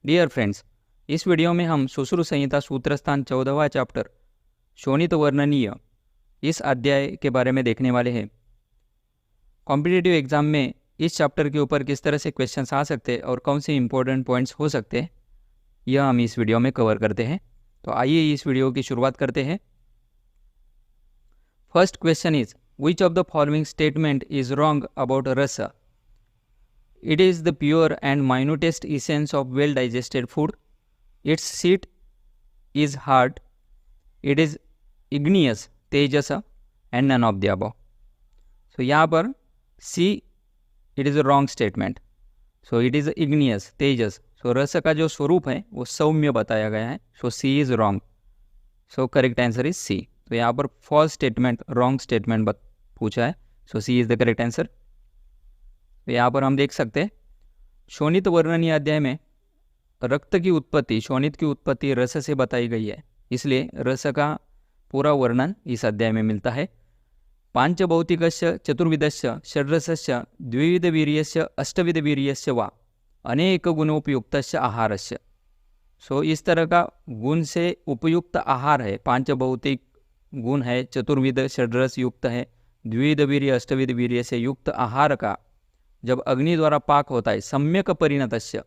Dear friends, इस video में हम सुश्रुत संहिता सूत्रस्थान 14वां चैप्टर शोणित वर्णनीय इस अध्याय के बारे में देखने वाले हैं। कॉम्पिटिटिव एग्जाम में इस चैप्टर के ऊपर किस तरह से क्वेश्चंस आ सकते हैं और कौन से इंपॉर्टेंट पॉइंट्स हो सकते हैं, यह हम इस वीडियो में कवर करते हैं। तो आइए इस वीडियो की शुरुआत करते हैं। First question is, which of the following statement is wrong about रस? It is the pure and minutest essence of well-digested food. Its seat is hard. It is igneous, Tejas, and none of the above. So यहाँ पर C, it is a wrong statement. So it is igneous, Tejas. So रस का जो स्वरूप है वो सौम्य बताया गया है. So C is wrong. So correct answer is C. तो यहाँ पर false statement, wrong statement पूछा है. So C is the correct answer. तो यहाँ पर हम देख सकते हैं शोणित वर्णनीय अध्याय में रक्त की उत्पत्ति, शोणित की उत्पत्ति रस से बताई गई है, इसलिए रस का पूरा वर्णन इस अध्याय में मिलता है। पांचभौतिकस्य चतुर्विधस्य षड्रसस्य द्विविध वीर्यस्य अष्टविध वीर्यस्य वा अनेक गुणोपयुक्तस्य आहारस्य। सो इस तरह का गुण से उपयुक्त आहार है, पांच भौतिक गुण है, चतुर्विध षड्रस युक्त है, द्विविध वीर्य अष्टविध वीर्य से युक्त आहार का जब अग्नि द्वारा पाक होता है, सम्यक परिणतस्य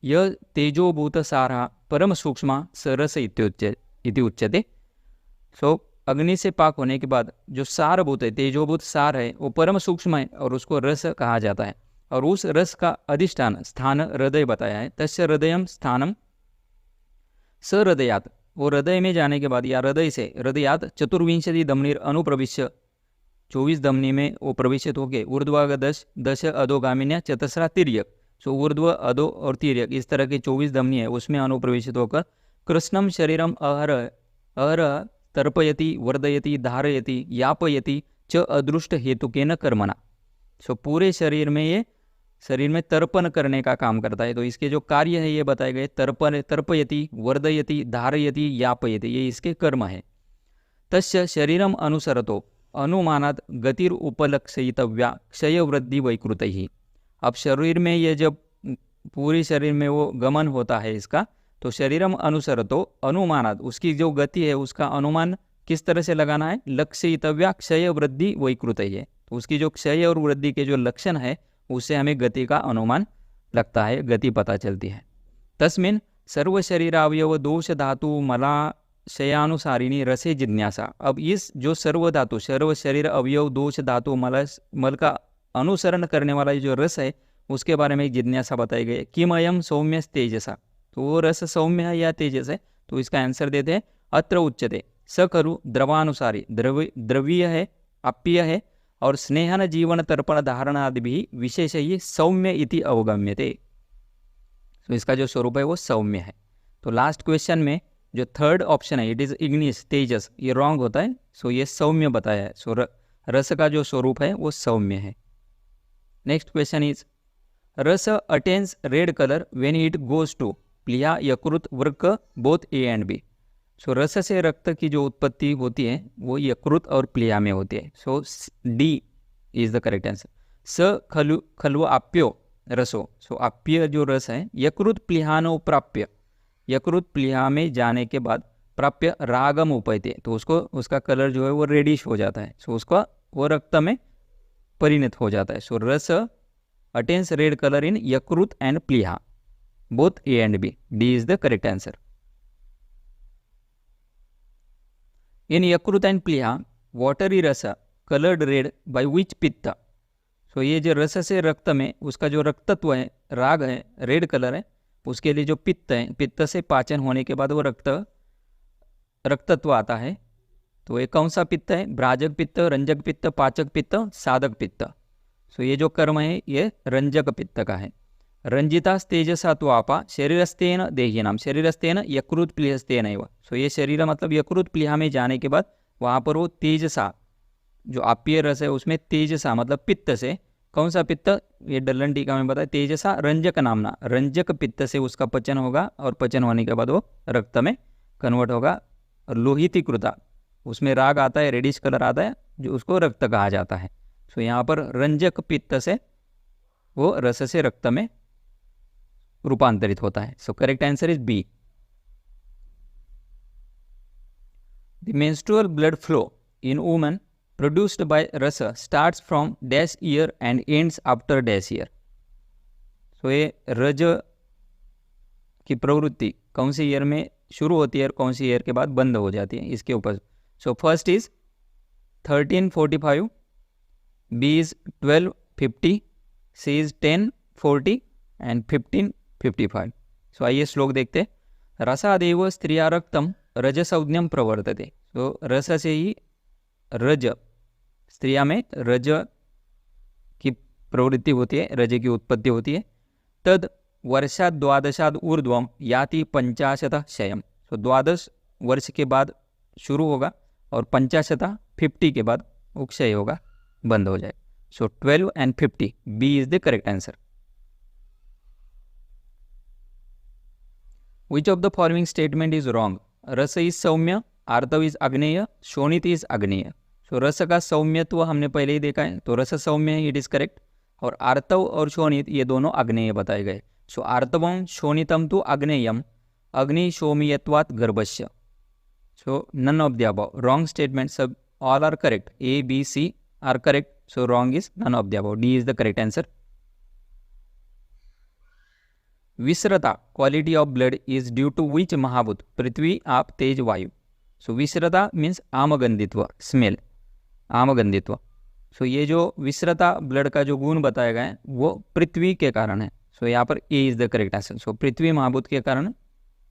यह तेजोभूत सारा परम सूक्ष्म सरस इति उच्यते। सो अग्नि से पाक होने के बाद जो सारभूत है, तेजोभूत सार है, वो परम सूक्ष्म है और उसको रस कहा जाता है। और उस रस का अधिष्ठान स्थान हृदय बताया है। तस्य हृदयम स्थानम सहृदयात, वो हृदय में जाने के बाद या हृदय से हृदयात चतुर्विंशति धमनीर अनुप्रविश्य 24 धमनी में वो प्रवेशित हो गए। ऊर्ध्व दश अधोगामिन्या चतस्रा तिर्यक। सो ऊर्ध्व अधो और तिर्यक इस तरह के 24 धमनी है, उसमें अनुप्रवेशित होकर कृष्णम शरीरम अहर तर्पयति वर्धयति धारयति यापयति च अदृष्ट हेतुकेन कर्मणा। सो पूरे शरीर में तर्पण करने का काम करता है। तो इसके जो कार्य है ये बताए गए, तर्पयति वर्धयति धारयति यापयति, ये इसके कर्म है। तस्य शरीरम अनुसरतो अनुमानात गतिर उपलक्षयितव्या क्षय वृद्धि वैकृत ही। अब शरीर में ये जब पूरी शरीर में वो गमन होता है इसका, तो शरीरम अनुसरतो अनुमानात, उसकी जो गति है उसका अनुमान किस तरह से लगाना है, लक्षयितव्या क्षय वृद्धि वैकृत ही है। तो उसकी जो क्षय और वृद्धि के जो लक्षण है उससे हमें गति का अनुमान लगता है, गति पता चलती है। तस्मिन् सर्व शरीरावयव दोष धातु मला शयानुसारिणी रसे जिज्ञासा। अब इस जो सर्व धातु, सर्व शरीर अवयव दोष धातु मल का अनुसरण करने वाला जो रस है उसके बारे में जिज्ञासा बताई गई। किम अयम सौम्य तेजसा, तो वो रस सौम्य है या तेजस है? तो इसका आंसर देते हैं अत्र उच्यते स खरु द्रवानुसारी, द्रवीय है, आप्य है और स्नेहन जीवन तर्पण धारण आदि भी विशेष ही सौम्य इति अवगम्यते। तो इसका जो स्वरूप है वो सौम्य है। तो लास्ट क्वेश्चन में जो थर्ड ऑप्शन है इट इज इग्नियस तेजस, ये रॉन्ग होता है। सो ये सौम्य बताया है। सो रस का जो स्वरूप है वो सौम्य है। नेक्स्ट क्वेश्चन इज, रस attains red colour when it goes to प्लिया यकृत वृक्क both A and B. So रस से रक्त की जो उत्पत्ति होती है वो यकृत और प्लिया में होती है। So D is the correct answer. स खलु आप्यो रसो, सो आप्य जो रस है यकृत प्लिहानो प्राप्य, यकृत प्लिहा में जाने के बाद प्राप्य रागम उपैते, तो उसको उसका कलर जो है वो रेडिश हो जाता है। सो उसका वो रक्त में परिणत हो जाता है। सो रस अटेन्स रेड कलर इन यकृत एंड प्लिहा both A and B. D is the correct answer. In यकृत एंड प्लिहा वाटरी रस कलर्ड रेड बाय विच पित्त। सो ये जो रस से रक्त में उसका जो रक्तत्व है, राग है, रेड कलर है, उसके लिए जो पित्त है, पित्त से पाचन होने के बाद वो रक्तत्व आता है। तो ये कौन सा पित्त है? भ्राजक पित्त, रंजक पित्त, पाचक पित्त, साधक पित्त। सो ये जो कर्म है ये रंजक पित्त का है। रंजिता तेजसा तो आपा शरीरस्थेन देहीनाम, शरीरस्थेन यकृत प्लिहस्थेन एव। सो ये शरीर मतलब यकृत प्लिहा में जाने के बाद वहाँ पर वो तेजसा जो आप्य रस है उसमें तेजसा मतलब पित्त से, कौन सा पित्त? ये डलन टीका में बताया, तेजसा रंजक नामना, रंजक पित्त से उसका पचन होगा और पचन होने के बाद वो रक्त में कन्वर्ट होगा। लोहितीकृता, उसमें राग आता है, रेडिश कलर आता है, जो उसको रक्त कहा जाता है। सो यहाँ पर रंजक पित्त से वो रस से रक्त में रूपांतरित होता है। So correct answer is B. The menstrual blood flow in women produced by रस starts from dash year and ends after dash year. So ये रज की प्रवृत्ति कौन से ईयर में शुरू होती है और कौन सी ईयर के बाद बंद हो जाती है, इसके ऊपर। So first is 1345, B is 1250, C is 1040 and 1555। So आइए श्लोक देखते हैं। रसादेव स्त्रिया रक्तम रजसंज्ञम प्रवर्तते। सो रस से ही रज, स्त्रिया में रज की प्रवृत्ति होती है, रज की उत्पत्ति होती है। तद वर्षाद द्वादशाद ऊर्ध्वम याति 50 क्षयम। सो 12 वर्ष के बाद शुरू होगा और 50 50 के बाद वो क्षय होगा, बंद हो जाए। So 12 and 50, B is the correct answer. Which of the following statement is wrong? रस इज सौम्य, आर्तव इज आग्नेय, शोणित इज आग्नेय। सो रस का सौम्यत्व हमने पहले ही देखा है, तो रस सौम्य है, इट इज करेक्ट। और आर्तव और शोणित ये दोनों आग्नेय बताए गए। सो आर्तवम शोणितम तो आग्नेयम अग्निशोमीयत्वात् गर्भस्य। So none of the above, wrong statement, सब all are correct, A B C are correct. So wrong is none of the above, D is the correct answer. विस्रता quality of blood is due to which महाभूत? पृथ्वी, आप, तेज, वायु। सो विस्रता means आमगंधित्व, smell, आमगंधित्व। सो ये जो विस्रता blood का जो गुण बताया गया है वो पृथ्वी के कारण है। सो यहाँ पर ए इज द करेक्ट आंसर। सो पृथ्वी महाभूत के कारण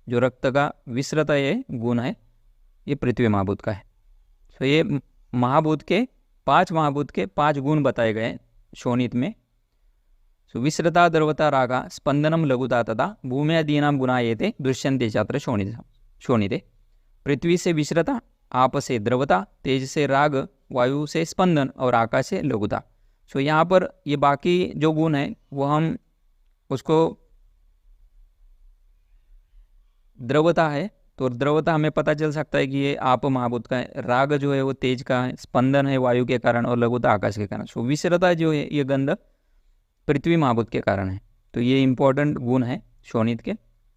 जो रक्त का विस्रता ये गुण है, ये पृथ्वी महाभूत का है। सो ये महाभूत के 5 महाभूत के 5 गुण बताए गए शोणित में। सो विस्रता, द्रवता, रागा, स्पंदनम, लघुता तथा भूम्यादीनां गुणा एते दृश्यन्ते चात्र शोणिते। पृथ्वी से विस्रता, आप से द्रवता, तेज से राग, वायु से स्पंदन और आकाश से लघुता। सो यहाँ पर ये बाकी जो गुण है वो हम उसको द्रवता है, तो द्रवता हमें पता चल सकता है कि ये आप महाभूत का है। राग जो है वो तेज का है, स्पंदन है वायु के कारण और लघुता आकाश के कारण। सो विस्रता जो है ये गंध पृथ्वी महाभूत के कारण है। तो ये इंपॉर्टेंट गुण है शोणित के।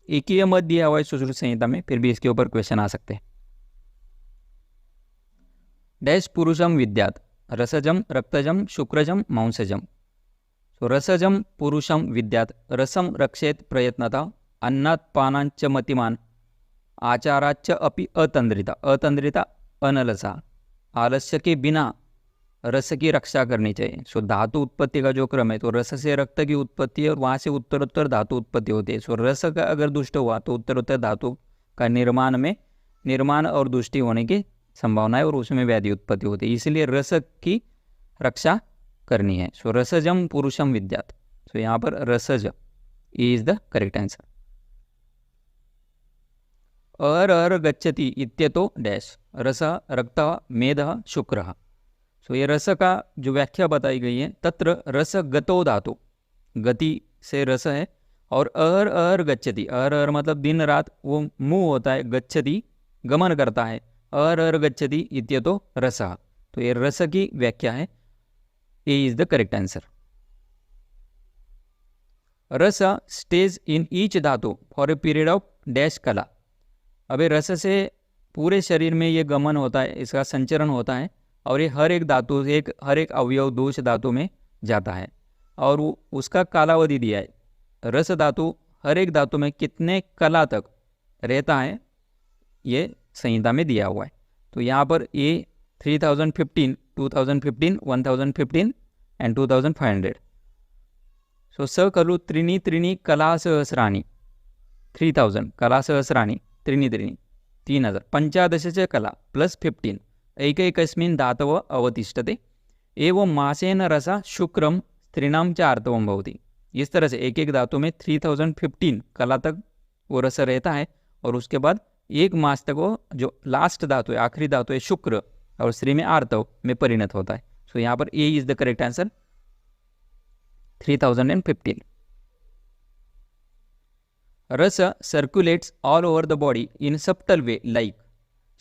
एक ही मत दिया हुआ है सुश्रुत संहिता में, फिर भी इसके ऊपर क्वेश्चन आ सकते हैं। डैश पुरुषम विद्यात रसजम, रक्तजम, शुक्रजम, मांसजम। सो रसजम पुरुषम विद्यात, रसम रक्षेत प्रयत्नता, अन्नात् पानांच मतिमान, आचाराच्च अपि अतंद्रिता। अतंद्रिता अनलसा, आलस्य के बिना रस की रक्षा करनी चाहिए। सो धातु उत्पत्ति का जो क्रम है, तो रस से रक्त की उत्पत्ति है और वहाँ से उत्तरोत्तर धातु उत्पत्ति होती है। सो रस का अगर दुष्ट हुआ तो उत्तरोत्तर धातु का निर्माण और दुष्टि होने की संभावना है और उसमें व्याधि उत्पत्ति होती है, इसलिए रस की रक्षा करनी है। सो रसजम पुरुषम विद्यात। सो यहाँ पर रसज इज द करेक्ट आंसर। अर गच्छति इत्यतो डैश रस, रक्त, मेद, शुक्र। सो ये रस का जो व्याख्या बताई गई है, तत्र रस गतो धातु, गति से रस है। और अर गच्छति, अर मतलब दिन रात वो मुँह होता है, गच्छति गमन करता है, अर गच्छति इत्यतो रस। तो ये रस की व्याख्या है, ए इज द करेक्ट आंसर। रस स्टेज इन ईच धातु for a period of dash कला। अबे रस से पूरे शरीर में ये गमन होता है, इसका संचरण होता है और ये हर एक धातु, हर एक अवयव दोष धातु में जाता है और उसका कालावधि दिया है। रस धातु हर एक धातु में कितने कला तक रहता है ये संहिता में दिया हुआ है। तो यहाँ पर ये 3015, 2015, 1015 एंड 2500। सो स खलु त्रीणि त्रीणि कला सहस्राणि, 3000 कला सहस्राणि, त्रीणि त्रीणि 3000, 15 च कला प्लस 15 एकैकस्मिन् धातव अवतिष्ठते। एवं मासेन रसा शुक्रम स्त्रीणाम च आर्तवम भवति। इस तरह से एक एक धातु में 3015 कला तक वो रस रहता है और उसके बाद एक मास तक वो जो लास्ट धातु है, आखिरी धातु है शुक्र और स्त्री में आर्तव में परिणत होता है। सो यहाँ पर ए इज द करेक्ट आंसर, 3015। रस circulates all over the body in subtle way like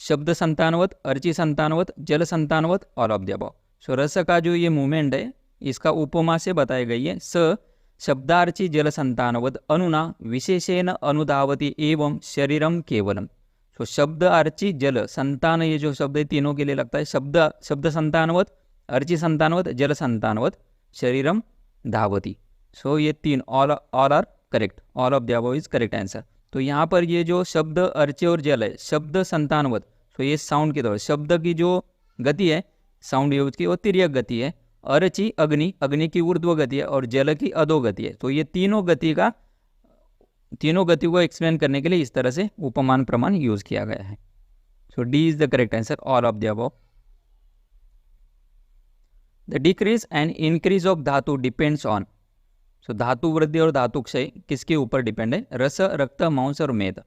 शब्द संतानवत, अर्ची संतानवत, जल संतानवत, ऑल ऑफ द अबव। सो रस का जो ये मूवमेंट है इसका उपमा से बताई गई है। स शब्दार्ची जलसंतानवद अनुना विशेषेण अनुधावती एवं शरीरम केवलम। सो शब्द अर्ची जल संतान, ये जो शब्द है तीनों के लिए लगता है। शब्द संतानवत, अर्ची संतानवत, जल संतानवत, शरीरम धावती। सो ये तीन all are correct, all of the above is correct answer. तो यहाँ पर ये जो शब्द अर्चे और जल है, शब्द संतानवत, तो ये साउंड की तरह, शब्द की जो गति है साउंड यूज की वो तिर्यक गति है, अर्ची अग्नि, अग्नि की ऊर्ध्व गति है, और जल की अधो गति है। तो ये तीनों गति को एक्सप्लेन करने के लिए इस तरह से उपमान प्रमाण यूज किया गया है। So D is the correct answer, all of the above. The decrease and increase of धातु डिपेंड्स ऑन। सो धातु वृद्धि और धातु क्षय किसके ऊपर डिपेंड है? रस, रक्त, मांस और मेद।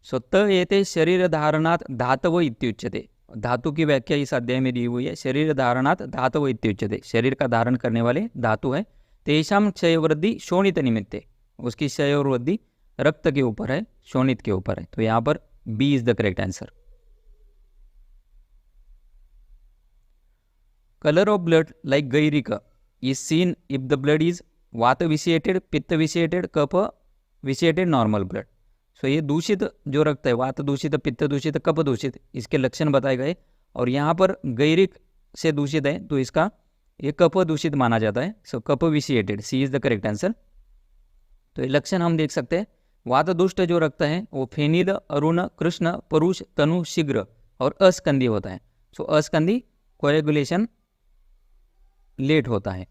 सो त एते शरीर धारणात धातव इत्युच्यते। धातु की व्याख्या इस अध्याय में दी हुई है। शरीर धारणात धातव इत्युच्यते, शरीर का धारण करने वाले धातु है। तेषाम क्षय वृद्धि शोणित निमित्ते, उसकी क्षय और वृद्धि रक्त के ऊपर है, शोणित के ऊपर है। तो यहाँ पर B is the correct answer. Colour of blood like gairik is seen if the blood is vata vitiated, पित्त विशिएटेड, कफ विशिएटेड, नॉर्मल ब्लड। सो ये दूषित जो रक्त है, वात दूषित, पित्त दूषित, कफ दूषित, इसके लक्षण बताए गए। और यहाँ पर गैरिक से दूषित है तो इसका ये कफ दूषित माना जाता है। सो कफ विशिएटेड, सी इज द करेक्ट आंसर। तो ये लक्षण हम देख सकते हैं। वात दुष्ट जो रक्त है वो फेनिल, अरुण, कृष्ण, परुष, तनु, शीघ्र और अस्कंदी होता है। सो अस्कंदी कोएगुलेशन लेट होता है।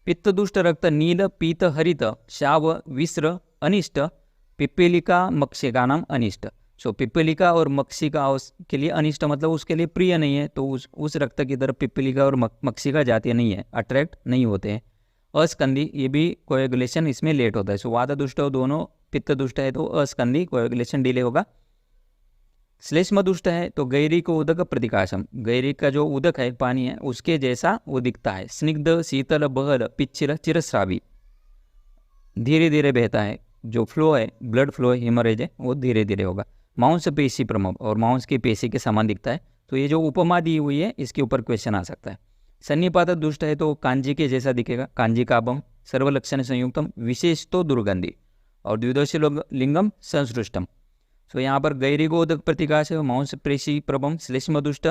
पित्त दुष्ट रक्त नील, पीत, हरित, शाव, विस्र, अनिष्ट, पिपीलिका, मक्षिका नाम अनिष्ट। सो पिपीलिका और मक्षिका के लिए अनिष्ट मतलब उसके लिए प्रिय नहीं है, तो उस रक्त की तरफ पिपीलिका और मक्षिका जाती नहीं है, अट्रैक्ट नहीं होते हैं। अस्कंदी, ये भी कोएगुलेशन इसमें लेट होता है। सो वात दुष्ट दोनों, पित्त दुष्ट है तो अस्कंदी कोएगुलेशन डिले होगा। श्लेष्म दुष्ट है तो गैरिक उदक प्रतिकाशम, गैरिक का जो उदक है पानी है उसके जैसा वो दिखता है। स्निग्ध, शीतल, बहल, पिच्छिल, चिरस्रावी, धीरे धीरे बहता है। जो फ्लो है, ब्लड फ्लो है, हेमरेज है, वो धीरे धीरे होगा। मांस पेशी प्रमोद, और मांस की पेशी के समान दिखता है। तो ये जो उपमा दी हुई है इसके ऊपर क्वेश्चन आ सकता है। सन्निपात दुष्ट है तो कांजी के जैसा दिखेगा, कांजी काबम, सर्वलक्षण संयुक्तम, विशेष तो दुर्गंधी, और द्विदोषी लिंगम संसृष्टम। तो यहाँ पर गैरिकोदक प्रतिकाश, मांस प्रेशी प्रभम, श्लेष्म दुष्ट,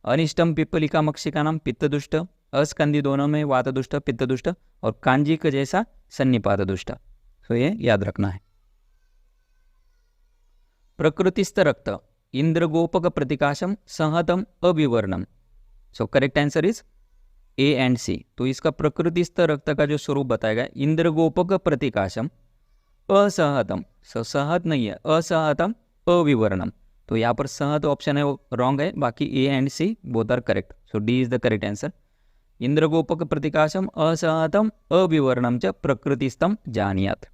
अनिष्टम, पिपलिका, मक्षिका नाम, पित्त दुष्ट, अस्कंदी दोनों में वात दुष्ट, पित्त दुष्ट, और कांजी के जैसा सन्निपात दुष्ट। तो ये याद रखना है। प्रकृतिस्थ रक्त इंद्रगोपक प्रतिकाशम, संहतम, अविवर्णम। So correct answer is A and C. तो इसका प्रकृतिस्थ रक्त का जो स्वरूप बताएगा, इंद्रगोपक प्रतिकाशम, असहतम, सहत नहीं है, असहतम, अविवर्णम। तो यहाँ पर सहत ऑप्शन है वो रॉन्ग है, बाकी A and C both are correct. So D is the correct answer. इंद्रगोपक प्रतिकाशम, असहतम, अविवर्णम च प्रकृतिस्थम जानियात।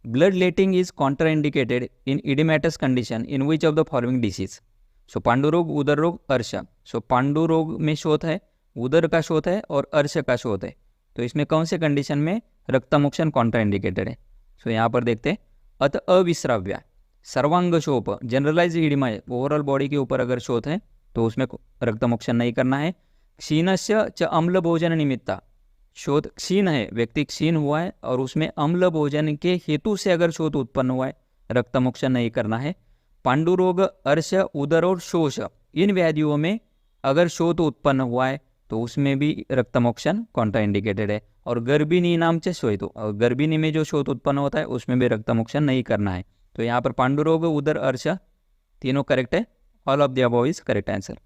Blood letting is contraindicated in oedematous condition in which of the following disease. So पांडुरोग, उदर रोग, अर्श। सो पांडु रोग में शोथ है, उदर का शोथ है और अर्श का शोथ है। तो इसमें कौन से कंडीशन में रक्तमोक्षण कॉन्ट्रा इंडिकेटेड है? सो यहाँ पर देखते हैं। अत अविश्राव्य, सर्वांग शोप, जनरलाइज इडिमा है, ओवरऑल बॉडी के ऊपर अगर शोथ है तो उसमें रक्तमोक्षण नहीं करना है। क्षीणस्य च अम्ल भोजन निमित्ता, शोथ क्षीण है, व्यक्ति क्षीण हुआ है और उसमें अम्ल भोजन के हेतु से अगर शोथ उत्पन्न हुआ है, रक्तमोक्षण नहीं करना है। पांडुरोग, अर्श, उदर और शोष, इन व्याधियों में अगर शोथ उत्पन्न हुआ है तो उसमें भी रक्तमोक्षण कॉन्ट्रा इंडिकेटेड है। और गर्भिणी नाम से शोयतो, और गर्भिणी में जो शोथ उत्पन्न होता है उसमें भी रक्तमोक्षण नहीं करना है। तो यहाँ पर पांडुरोग, उदर, अर्श तीनों करेक्ट है। All of the above is correct answer.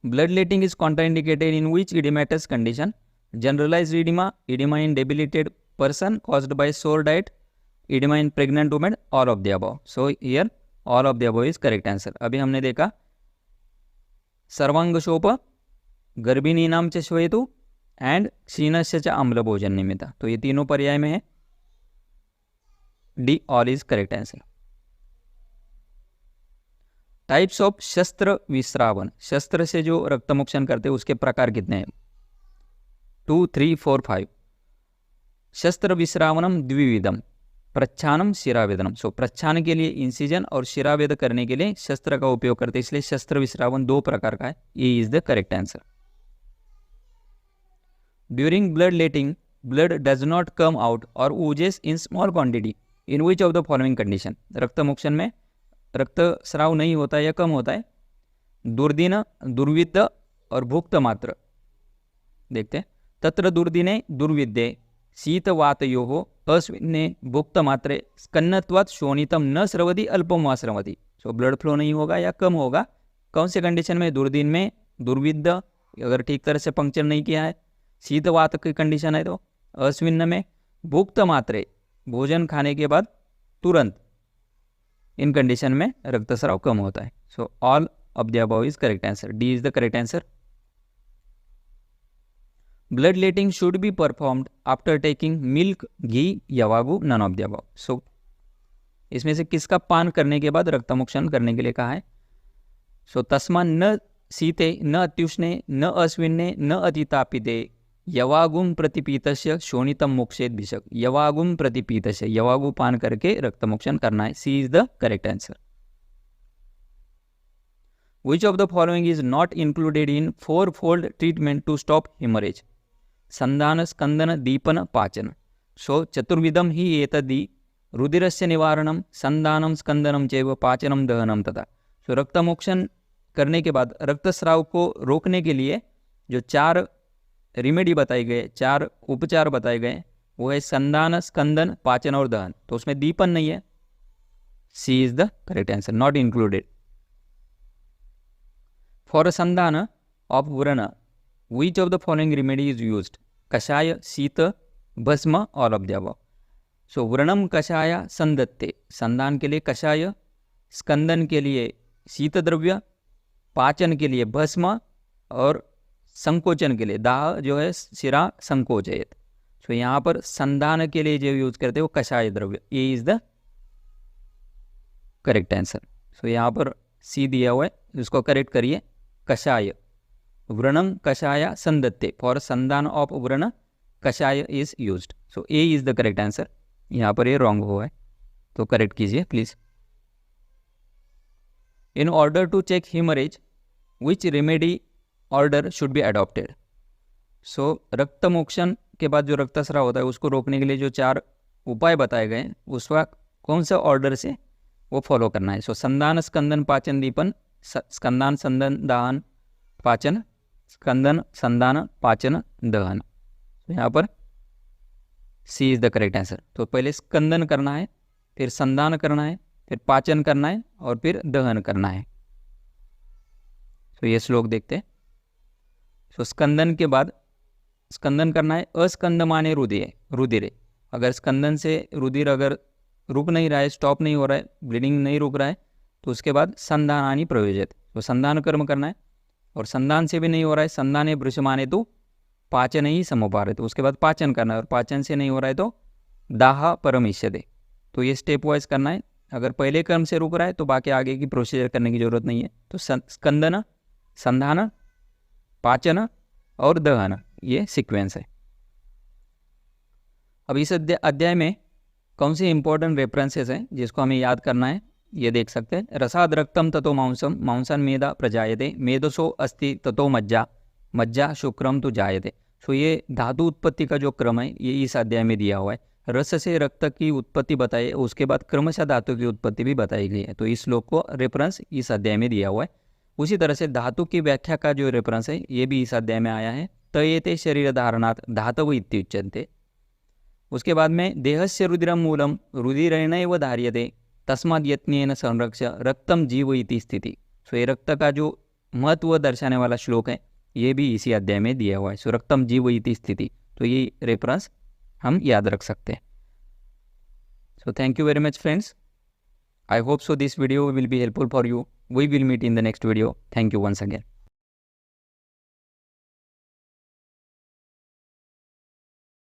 Blood letting is contraindicated in which oedematous condition? Generalised oedema, oedema in debilitated person caused by sour diet, oedema in pregnant women, all of the above. So here all of the above is correct answer. अभी हमने देखा सर्वांग shop, गर्भिणी नाम च श्वेतु and क्षीणस्य च अम्ल भोजन निमित्त। तो ये तीनों पर्याय में है। D all is correct answer. Types of शस्त्र विश्रावन, शस्त्र से जो रक्तमोक्षण करते हैं उसके प्रकार कितने हैं? 2, 3, 4, 5। शस्त्र विश्रावनम द्विविधम, प्रच्छानम, शिरावेदनम। सो प्रच्छान के लिए इंसिजन और शिरावेद करने के लिए शस्त्र का उपयोग करते हैं, इसलिए शस्त्र विश्रावन 2 प्रकार का है। ये is the correct answer. During blood letting blood does not come out or ojas in small quantity in which of the following condition. रक्तमोक्षण में रक्तस्राव नहीं होता है या कम होता है। दुर्दिन, दुर्विद्ध और भुक्त मात्र। देखते हैं, तत्र दुर्दिने दुर्विद्ये शीतवातयोः अस्विन्ने भुक्त मात्रे स्कन्नत्वात् शोणितम न स्रवति अल्पम वा स्रवति। सो ब्लड फ्लो नहीं होगा या कम होगा। कौन से कंडीशन में? दुर्दिन में, दुर्विद्ध अगर ठीक तरह से पंक्चर नहीं किया है, शीतवात की कंडीशन है तो, अस्विन्न में, भुक्त मात्रे भोजन खाने के बाद तुरंत, इन कंडीशन में रक्तस्राव कम होता है। So all of the above is correct answer. D is the correct answer. Blood letting should be performed after taking milk, ghee, yavagu, none of the above. So इसमें से किसका पान करने के बाद रक्तमोक्षण करने के लिए कहा है? सो तस्मा न शीते न अत्युष्णे न अस्विन्ने न अतितापिते यवागुम प्रतिपीतस्य शोणितम मोक्षेत भिषक। यवागुम प्रतिपीतस्य, यवागु पान करके रक्तमोक्षण करना है। C is the correct answer. Which of the following is not included in four-fold treatment to stop hemorrhage? संधान, स्कंदन, दीपन, पाचन। सो चतुर्विधम ही एतद्धि रुधिरस्य निवारणम संधानम स्कंदनम चैव पाचनम दहनम तथा। सो रक्तमोक्षण करने के बाद रक्तस्राव को रोकने के लिए जो 4 रिमेडी बताई गए, 4 उपचार बताए गए, वो है संधान, स्कंदन, पाचन और दहन। तो उसमें दीपन नहीं है। C is the correct answer, not included. For sandhana of vrana which of the following remedy is used? Kashaya, shita, bhasma, all of the above. So व्रणम कषाय संदत्ते, संधान के लिए कषाय, स्कंदन के लिए शीत द्रव्य, पाचन के लिए भस्म और संकोचन के लिए दाह जो है शिरा संकोचयत। सो यहाँ पर संधान के लिए जो यूज करते हैं वो कषाय द्रव्य। ए इज द करेक्ट आंसर। सो यहाँ पर सी दिया हुआ है, इसको करेक्ट करिए। कषाय, व्रणम कषाय संदत्ते, for sandhana of vrana kashaya is used. So A is the correct answer. यहाँ पर ये रॉन्ग हुआ है तो करेक्ट कीजिए please. In order to check haemorrhage which remedy order should be adopted? So रक्तमोक्षण के बाद जो रक्तस्राव होता है उसको रोकने के लिए जो 4 उपाय बताए गए उसका कौन सा ऑर्डर से वो फॉलो करना है? सो संधान, स्कंदन, पाचन, दीपन, स्कंदान, संदन, दाहन, पाचन, स्कंदन, संधान, पाचन, दहन। तो यहाँ पर सी इज द करेक्ट आंसर। तो पहले स्कंदन करना है, फिर संधान करना है, फिर पाचन करना है और फिर दहन करना है। तो ये श्लोक देखते हैं। सो स्कंदन के बाद स्कंदन करना है। अस्कंदमाने रुधिरे, अगर स्कंदन से रुधिर अगर रुक नहीं रहा है, स्टॉप नहीं हो रहा है, ब्लीडिंग नहीं रुक रहा है, तो उसके बाद संधानानि प्रयोजित, तो संधान कर्म करना है। और संधान से भी नहीं हो रहा है, संधाने भृशमाने तो पाचन ही समुपारे, तो उसके बाद पाचन करना है। और पाचन से नहीं हो रहा है तो दाह परमिष्यते। तो ये स्टेप वाइज करना है। अगर पहले क्रम से रुक रहा है तो बाकी आगे की प्रोसीजर करने की जरूरत नहीं है। तो स्कंदन, संधान, पाचन और दहन, ये सीक्वेंस है। अब इस अध्याय में कौन से इंपॉर्टेंट रेफरेंसेस हैं जिसको हमें याद करना है, ये देख सकते हैं। रसाद रक्तम ततो मांसम, मांसन मेदा प्रजायते, मेदसो अस्ति ततो मज्जा, मज्जा शुक्रम तो जायते। सो ये धातु उत्पत्ति का जो क्रम है ये इस अध्याय में दिया हुआ है। रस से रक्त की उत्पत्ति बताई, उसके बाद क्रमशः धातु की उत्पत्ति भी बताई गई है। तो इस श्लोक को रेफरेंस इस अध्याय में दिया हुआ है। उसी तरह से धातु की व्याख्या का जो रेफरेंस है ये भी इस अध्याय में आया है। तयेते शरीर धारणात् धातव इत्युच्यन्ते। उसके बाद में देहस्य रुधिरम मूलम रुधिरेणैव धार्यते तस्माद् यत्नेन संरक्ष्य रक्तम जीव इति स्थिति। सो ये रक्त का जो महत्व दर्शाने वाला श्लोक है ये भी इसी अध्याय में दिया हुआ है। सो रक्तम जीव इति स्थिति, तो ये रेफरेंस हम याद रख सकते हैं। So thank you very much friends. I hope so this video will be helpful for you. We will meet in the next video. Thank you once again.